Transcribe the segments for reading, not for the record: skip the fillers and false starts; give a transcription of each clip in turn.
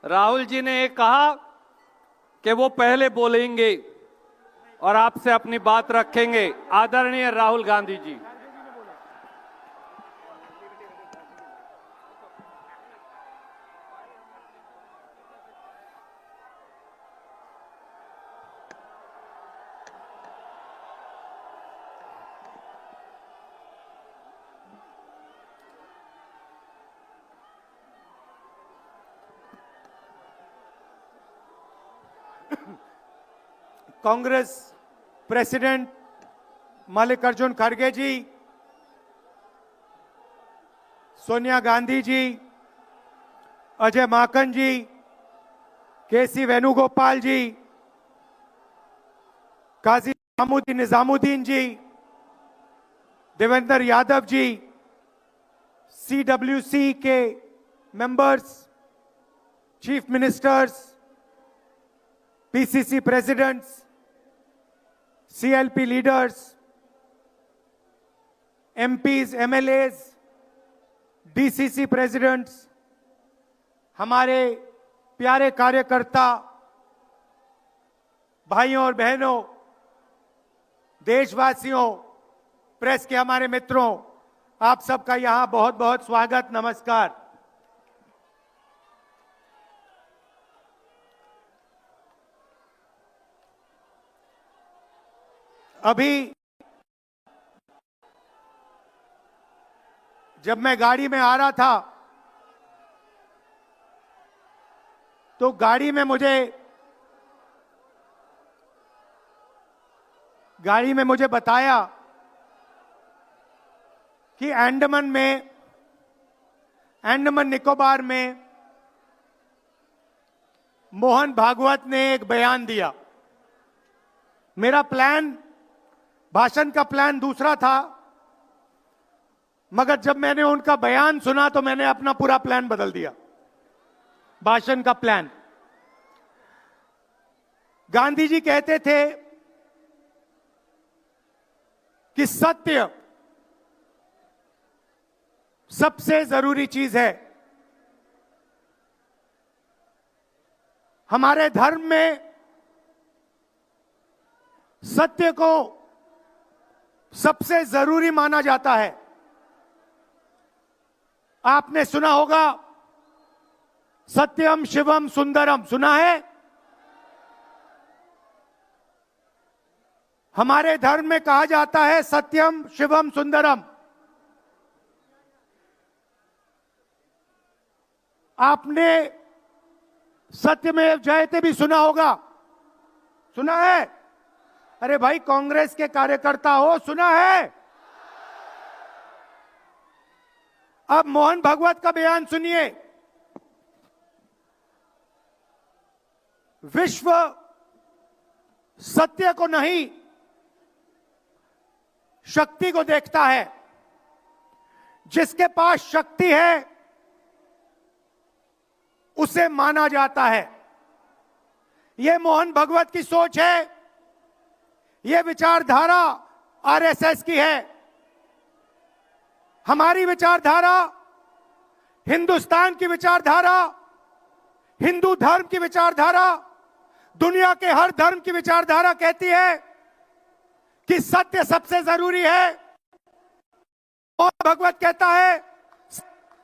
राहुल जी ने ये कहा कि वो पहले बोलेंगे और आपसे अपनी बात रखेंगे। आदरणीय राहुल गांधी जी। कांग्रेस प्रेसिडेंट मल्लिकार्जुन खड़गे जी, सोनिया गांधी जी, अजय माकन जी, केसी वेणुगोपाल जी, काजी निजामुद्दीन जी, देवेंद्र यादव जी, सीडब्ल्यूसी के members, chief ministers, PCC presidents, CLP leaders, MPs, MLAs, DCC presidents, हमारे प्यारे कार्यकर्ता भाइयों और बहनों, देशवासियों, प्रेस के हमारे मित्रों, आप सबका यहां बहुत बहुत स्वागत, नमस्कार। अभी जब मैं गाड़ी में आ रहा था तो गाड़ी में मुझे बताया कि अंडमान निकोबार में मोहन भागवत ने एक बयान दिया। मेरा भाषण का प्लान दूसरा था, मगर जब मैंने उनका बयान सुना तो मैंने अपना पूरा प्लान बदल दिया, भाषण का प्लान। गांधी जी कहते थे कि सत्य सबसे जरूरी चीज है। हमारे धर्म में सत्य को सबसे जरूरी माना जाता है। आपने सुना होगा सत्यम शिवम सुंदरम, सुना है? हमारे धर्म में कहा जाता है सत्यम शिवम सुंदरम। आपने सत्यमेव जयते भी सुना होगा, सुना है? अरे भाई, कांग्रेस के कार्यकर्ता हो, सुना है? अब मोहन भागवत का बयान सुनिए। विश्व सत्य को नहीं, शक्ति को देखता है। जिसके पास शक्ति है उसे माना जाता है। यह मोहन भागवत की सोच है। यह विचारधारा आरएसएस की है। हमारी विचारधारा, हिंदुस्तान की विचारधारा, हिंदू धर्म की विचारधारा, दुनिया के हर धर्म की विचारधारा कहती है कि सत्य सबसे जरूरी है। मोहन भागवत कहता है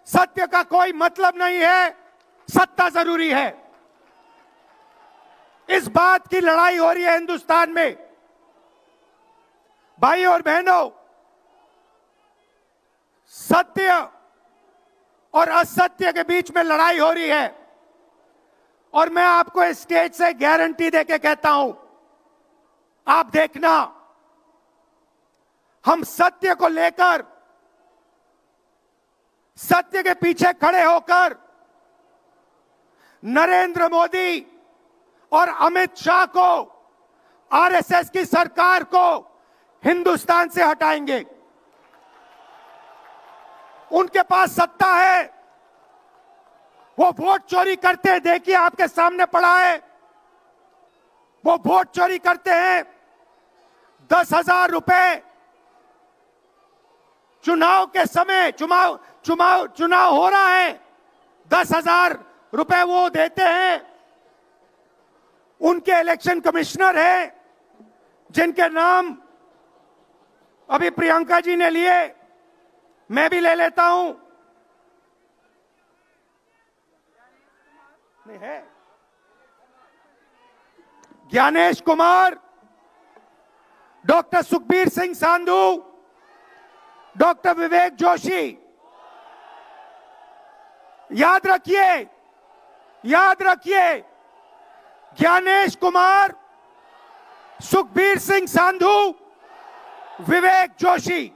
सत्य का कोई मतलब नहीं है, सत्ता जरूरी है। इस बात की लड़ाई हो रही है हिंदुस्तान में। भाइयों और बहनों, सत्य और असत्य के बीच में लड़ाई हो रही है। और मैं आपको इस स्टेज से गारंटी देके कहता हूं, आप देखना, हम सत्य को लेकर, सत्य के पीछे खड़े होकर नरेंद्र मोदी और अमित शाह को, आरएसएस की सरकार को हिंदुस्तान से हटाएंगे। उनके पास सत्ता है, वो वोट चोरी करते हैं। देखिए, आपके सामने पड़ा है, वो वोट चोरी करते हैं। 10,000 रुपए चुनाव के समय, चुनाव हो रहा है, 10,000 रुपए वो देते हैं। उनके इलेक्शन कमिश्नर हैं जिनके नाम अभी प्रियंका जी ने लिए, मैं भी ले लेता हूं। नहीं है ज्ञानेश कुमार, डॉक्टर सुखबीर सिंह सांधू, डॉक्टर विवेक जोशी। याद रखिए, याद रखिए, ज्ञानेश कुमार, सुखबीर सिंह सांधू, विवेक जोशी।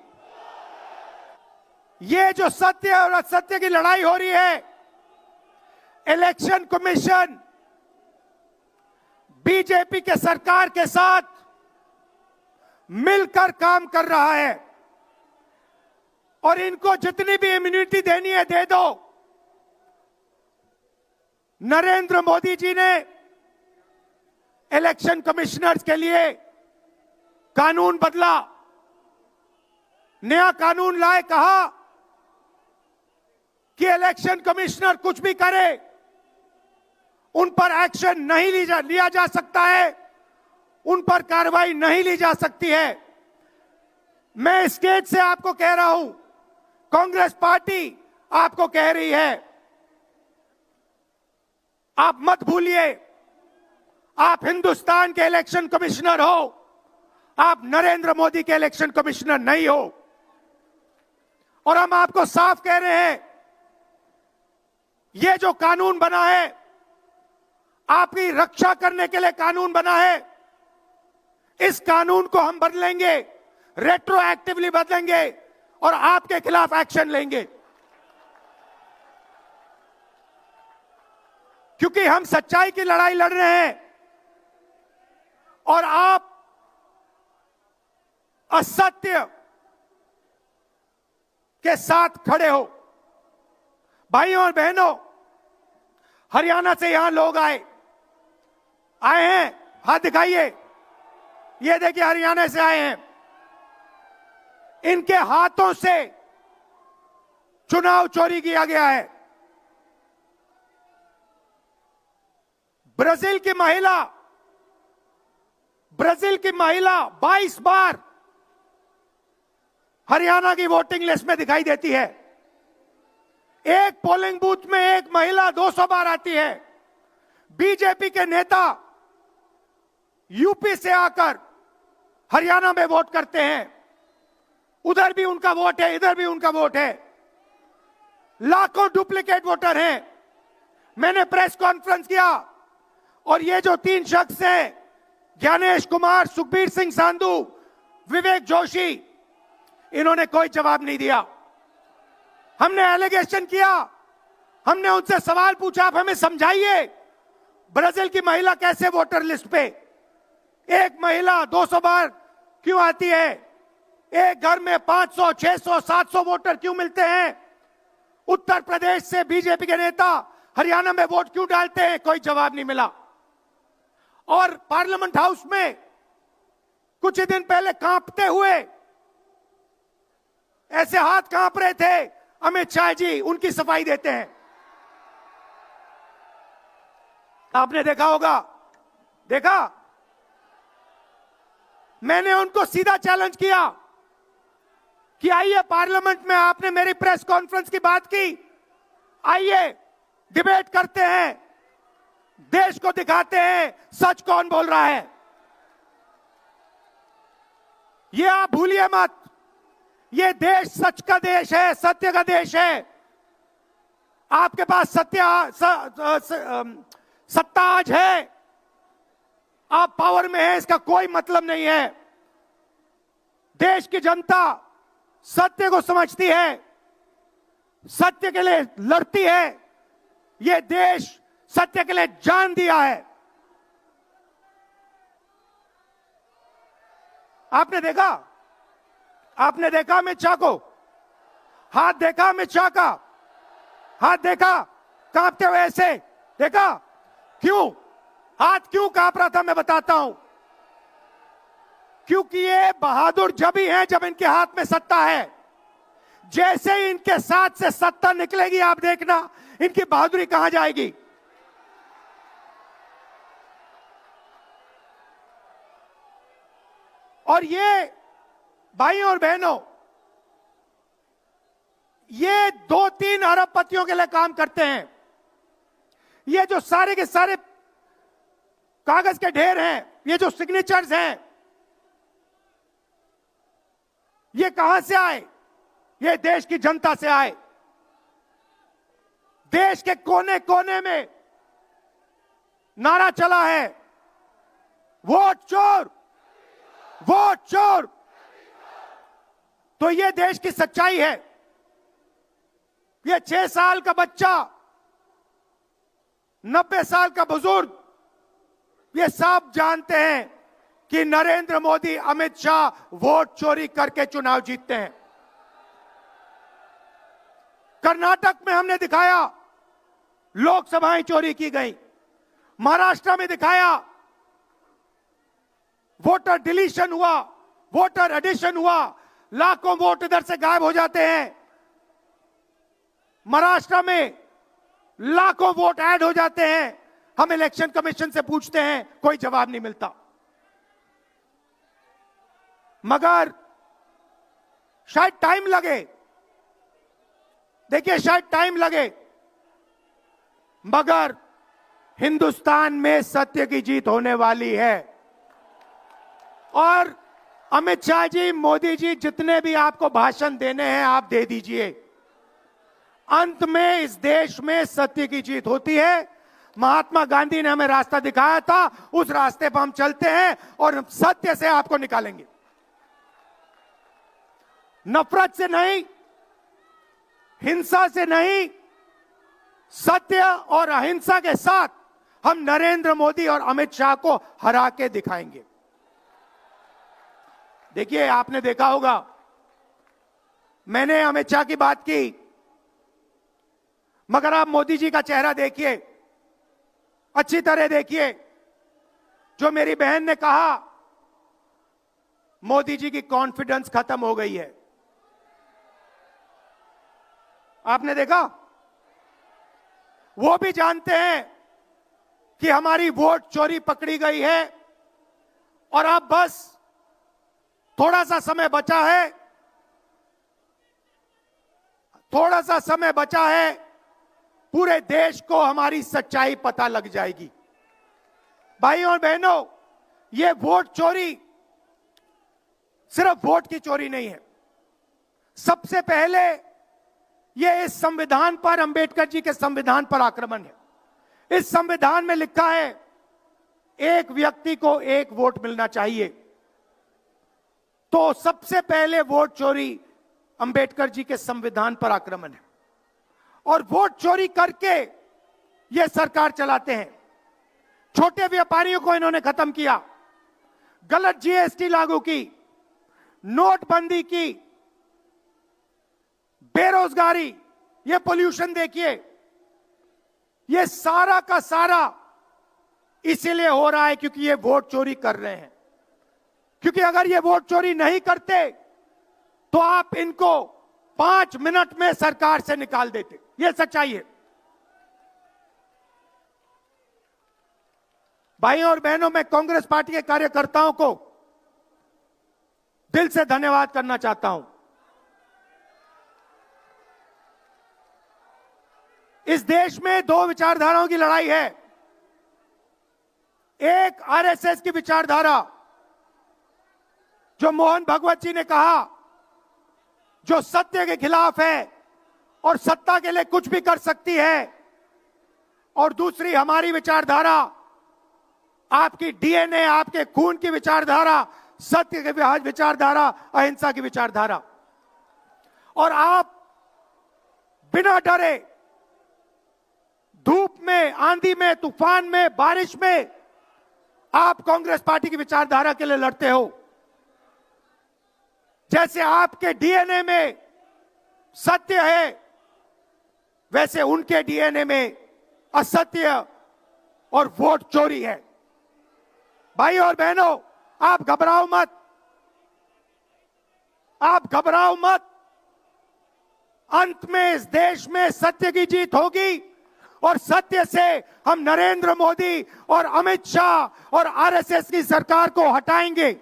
ये जो सत्य और असत्य की लड़ाई हो रही है, इलेक्शन कमीशन बीजेपी के सरकार के साथ मिलकर काम कर रहा है और इनको जितनी भी इम्यूनिटी देनी है दे दो। नरेंद्र मोदी जी ने इलेक्शन कमिश्नर्स के लिए कानून बदला, नया कानून लाए, कहा कि इलेक्शन कमिश्नर कुछ भी करे उन पर एक्शन नहीं लिया जा सकता है, उन पर कार्रवाई नहीं ली जा सकती है। मैं स्टेज से आपको कह रहा हूं, कांग्रेस पार्टी आपको कह रही है, आप मत भूलिए, आप हिंदुस्तान के इलेक्शन कमिश्नर हो, आप नरेंद्र मोदी के इलेक्शन कमिश्नर नहीं हो। और हम आपको साफ कह रहे हैं, यह जो कानून बना है, आपकी रक्षा करने के लिए कानून बना है। इस कानून को हम बदलेंगे, रेट्रोएक्टिवली बदलेंगे और आपके खिलाफ एक्शन लेंगे, क्योंकि हम सच्चाई की लड़ाई लड़ रहे हैं और आप असत्य के साथ खड़े हो। भाइयों और बहनों, हरियाणा से यहां लोग आए हैं, हाथ दिखाइए। ये देखिए, हरियाणा से आए हैं। इनके हाथों से चुनाव चोरी किया गया है। ब्राजील की महिला 22 बार हरियाणा की वोटिंग लिस्ट में दिखाई देती है। एक पोलिंग बूथ में एक महिला 200 बार आती है। बीजेपी के नेता यूपी से आकर हरियाणा में वोट करते हैं, उधर भी उनका वोट है, इधर भी उनका वोट है। लाखों डुप्लीकेट वोटर हैं। मैंने प्रेस कॉन्फ्रेंस किया और ये जो 3 शख्स हैं, ज्ञानेश कुमार, सुखबीर सिंह सांधू, विवेक जोशी, इन्होंने कोई जवाब नहीं दिया। हमने एलिगेशन किया, हमने उनसे सवाल पूछा, आप हमें समझाइए ब्राजील की महिला कैसे वोटर लिस्ट पे, एक महिला 200 बार क्यों आती है, एक घर में 500, 600, 700 वोटर क्यों मिलते हैं, उत्तर प्रदेश से बीजेपी के नेता हरियाणा में वोट क्यों डालते हैं, कोई जवाब नहीं मिला। और पार्लियामेंट हाउस में कुछ ही दिन पहले कांपते हुए, ऐसे हाथ कांप रहे थे, अमित शाह जी उनकी सफाई देते हैं। आपने देखा होगा, देखा, मैंने उनको सीधा चैलेंज किया कि आइए पार्लियामेंट में, आपने मेरी प्रेस कॉन्फ्रेंस की बात की, आइए डिबेट करते हैं, देश को दिखाते हैं सच कौन बोल रहा है। ये आप भूलिए मत, ये देश सच का देश है, सत्य का देश है। आपके पास सत्ता आज है, आप पावर में हैं, इसका कोई मतलब नहीं है। देश की जनता सत्य को समझती है, सत्य के लिए लड़ती है। ये देश सत्य के लिए जान दिया है। आपने देखा अमित शाह को, हाथ देखा अमित शाह का, हाथ देखा कांपते हुए, ऐसे देखा, क्यों हाथ क्यों कांप रहा था, मैं बताता हूं। क्योंकि ये बहादुर जब ही हैं जब इनके हाथ में सत्ता है। जैसे ही इनके साथ से सत्ता निकलेगी, आप देखना इनकी बहादुरी कहां जाएगी? और ये भाइयों और बहनों, ये 2-3 अरबपतियों के लिए काम करते हैं। ये जो सारे के सारे कागज के ढेर हैं, ये जो सिग्नेचर्स हैं, ये कहां से आए? ये देश की जनता से आए। देश के कोने कोने में नारा चला है, वोट चोर, वोट चोर। तो ये देश की सच्चाई है। ये 6 साल का बच्चा, 90 साल का बुजुर्ग, ये सब जानते हैं कि नरेंद्र मोदी, अमित शाह वोट चोरी करके चुनाव जीतते हैं। कर्नाटक में हमने दिखाया लोकसभाएं चोरी की गई। महाराष्ट्र में दिखाया वोटर डिलीशन हुआ, वोटर एडिशन हुआ, लाखों वोट इधर से गायब हो जाते हैं। महाराष्ट्र में लाखों वोट ऐड हो जाते हैं। हम इलेक्शन कमीशन से पूछते हैं, कोई जवाब नहीं मिलता। मगर शायद टाइम लगे, देखिए शायद टाइम लगे, मगर हिंदुस्तान में सत्य की जीत होने वाली है। और अमित शाह जी, मोदी जी, जितने भी आपको भाषण देने हैं आप दे दीजिए। अंत में इस देश में सत्य की जीत होती है। महात्मा गांधी ने हमें रास्ता दिखाया था, उस रास्ते पर हम चलते हैं और सत्य से आपको निकालेंगे। नफरत से नहीं, हिंसा से नहीं, सत्य और अहिंसा के साथ हम नरेंद्र मोदी और अमित शाह को हरा के दिखाएंगे। देखिए, आपने देखा होगा, मैंने अमित शाह की बात की, मगर आप मोदी जी का चेहरा देखिए, अच्छी तरह देखिए। जो मेरी बहन ने कहा, मोदी जी की कॉन्फिडेंस खत्म हो गई है। आपने देखा? वो भी जानते हैं कि हमारी वोट चोरी पकड़ी गई है और अब बस थोड़ा सा समय बचा है, थोड़ा सा समय बचा है, पूरे देश को हमारी सच्चाई पता लग जाएगी। भाइयों और बहनों, ये वोट चोरी सिर्फ वोट की चोरी नहीं है। सबसे पहले ये इस संविधान पर, अंबेडकर जी के संविधान पर आक्रमण है। इस संविधान में लिखा है एक व्यक्ति को एक वोट मिलना चाहिए। तो सबसे पहले वोट चोरी अंबेडकर जी के संविधान पर आक्रमण है। और वोट चोरी करके ये सरकार चलाते हैं। छोटे व्यापारियों को इन्होंने खत्म किया, गलत जीएसटी लागू की, नोटबंदी की, बेरोजगारी, ये पोल्यूशन देखिए, ये सारा का सारा इसीलिए हो रहा है क्योंकि ये वोट चोरी कर रहे हैं। क्योंकि अगर ये वोट चोरी नहीं करते तो आप इनको 5 मिनट में सरकार से निकाल देते। ये सच्चाई है। भाइयों और बहनों, मैं कांग्रेस पार्टी के कार्यकर्ताओं को दिल से धन्यवाद करना चाहता हूं। इस देश में 2 विचारधाराओं की लड़ाई है। एक आरएसएस की विचारधारा, जो मोहन भगवत जी ने कहा, जो सत्य के खिलाफ है और सत्ता के लिए कुछ भी कर सकती है। और दूसरी हमारी विचारधारा, आपकी डीएनए, आपके खून की विचारधारा, सत्य की विचारधारा, अहिंसा की विचारधारा। और आप बिना डरे, धूप में, आंधी में, तूफान में, बारिश में, आप कांग्रेस पार्टी की विचारधारा के लिए लड़ते हो। जैसे आपके डीएनए में सत्य है, वैसे उनके डीएनए में असत्य और वोट चोरी है। भाई और बहनों, आप घबराओ मत, आप घबराओ मत। अंत में इस देश में सत्य की जीत होगी और सत्य से हम नरेंद्र मोदी और अमित शाह और आरएसएस की सरकार को हटाएंगे।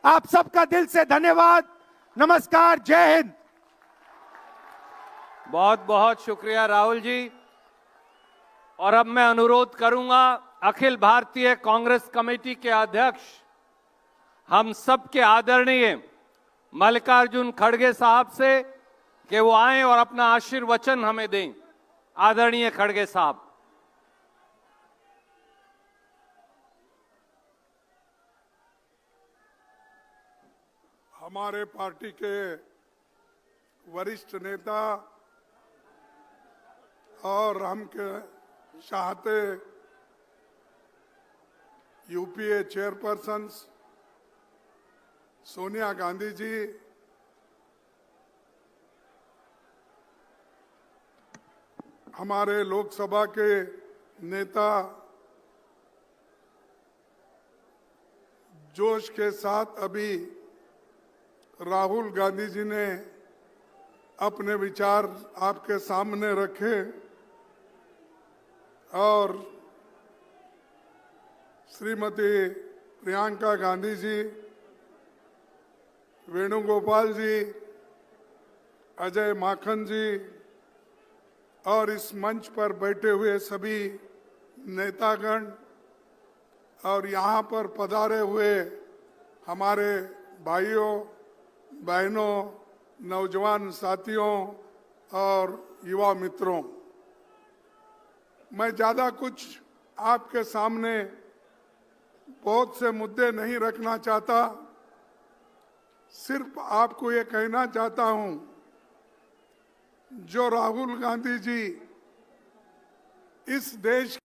आप सबका दिल से धन्यवाद। नमस्कार, जय हिंद। बहुत बहुत शुक्रिया राहुल जी। और अब मैं अनुरोध करूंगा अखिल भारतीय कांग्रेस कमेटी के अध्यक्ष, हम सबके आदरणीय मल्लिकार्जुन खड़गे साहब से कि वो आए और अपना आशीर्वचन हमें दें। आदरणीय खड़गे साहब। हमारे पार्टी के वरिष्ठ नेता और हम के चाहते यूपीए चेयरपर्सन सोनिया गांधी जी, हमारे लोकसभा के नेता जोश के साथ अभी राहुल गांधी जी ने अपने विचार आपके सामने रखे और श्रीमती प्रियंका गांधी जी, वेणुगोपाल जी, अजय माखन जी और इस मंच पर बैठे हुए सभी नेतागण और यहाँ पर पधारे हुए हमारे भाइयों बहनों, नौजवान साथियों और युवा मित्रों, मैं ज़्यादा कुछ आपके सामने बहुत से मुद्दे नहीं रखना चाहता। सिर्फ आपको ये कहना चाहता हूँ, जो राहुल गांधी जी इस देश